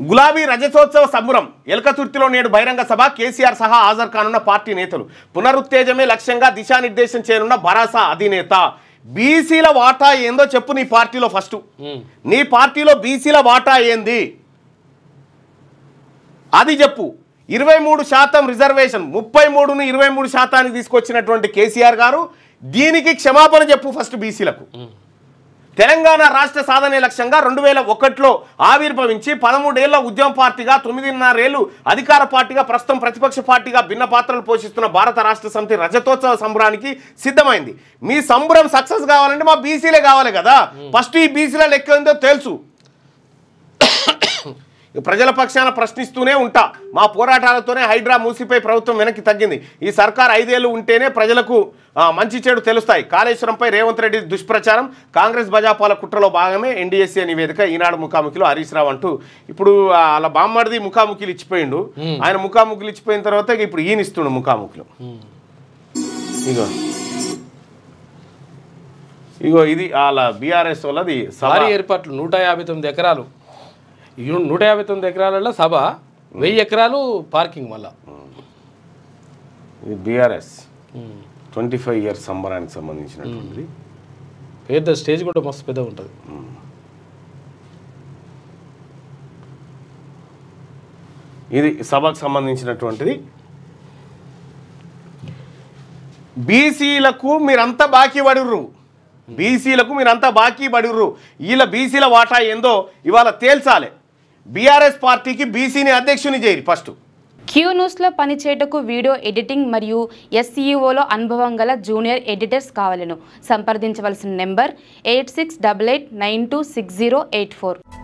గులాబీ రజతోత్సవ సంబరం ఎల్కతుర్తిలో నేడు బహిరంగ సభ కేసీఆర్ సహా హాజరు కానున్న పార్టీ నేతలు పునరుత్తేజమే లక్ష్యంగా దిశానిర్దేశం చేయనున్న భరాసా అధినేత బీసీల వాటా ఏందో చెప్పు నీ పార్టీలో ఫస్ట్ నీ పార్టీలో బీసీల వాటా ఏంది అది చెప్పు 23% రిజర్వేషన్ 33ను 23% తీసుకొచ్చినటువంటి కేసీఆర్ గారు దీనికి క్షమాపణ చెప్పు ఫస్ట్ బీసీలకు తెలంగాణ రాష్ట్ర సాధనే లక్ష్యంగా 2001లో ఆవిర్భవించి 13 ఏళ్ల ఉద్యమ పార్టీగా 9.5 ఏళ్లు అధికార పార్టీగా ప్రస్తుతం ప్రతిపక్ష పార్టీగా భిన్న పాత్రలు పోషిస్తున్న భారత రాష్ట్ర సమితి రజతోత్సవ సంబరానికి సిద్ధమైంది మీ సంబరం సక్సెస్ కావాలంటే మా బీసీలే కావాలి కదా ఫస్ట్ ఈ బీసీల లెక్క ఏందో తెలుసు ప్రజల పక్షాన ప్రశ్నిస్తూనే ఉంటా మా పోరాటాలతోనే హైడ్రా మూసిపై ప్రభుత్వం వెనక్కి తగ్గింది ఈ సర్కార్ 5 ఏళ్లు ఉంటేనే ప్రజలకు మంచి చెడు తెలుస్తాయి కాళేశ్వరంపై రేవంత్ రెడ్డి దుష్ప్రచారం కాంగ్రెస్ బజాపాల కుట్రలో భాగమే ఎన్డీఎస్సీ నివేదిక ఈనాడు ముఖాముఖిలో హరీష్ రావు అంటూ ఇప్పుడు అలా బామ్మడిది ముఖాముఖిలు ఇచ్చిపోయిండు ఆయన ముఖాముఖిలు ఇచ్చిపోయిన తర్వాత ఇప్పుడు ఈయన ఇస్తుండు ముఖాముఖిలో ఇగో ఇది అలా బీఆర్ఎస్ వాళ్ళది భారీ ఏర్పాట్లు 159 ఎకరాలు 159 ఎకరాలలో సభ 1000 ఎకరాలు పార్కింగ్ మళ్ళా ఇది బీఆర్ఎస్ 25 ఇయర్స్ సంబరానికి సంబంధించినటువంటిది పెద్ద స్టేజ్ కూడా మస్తు పెద్ద ఉంటుంది ఇది సభకు సంబంధించినటువంటిది బీసీలకు మీరంతా బాకీ పడిర్రు బీసీలకు మీరంతా బాకీ పడిర్రు వీళ్ళ బీసీల వాటా ఏందో ఇవాళ తేల్చాలి బీఆర్ఎస్ పార్టీకి బీసీని అధ్యక్షుని చేయరు ఫస్ట్ క్యూ న్యూస్లో పనిచేయటకు వీడియో ఎడిటింగ్ మరియు ఎస్ఈఓలో అనుభవం గల జూనియర్ ఎడిటర్స్ కావాలను సంప్రదించవలసిన నెంబర్ 8688926084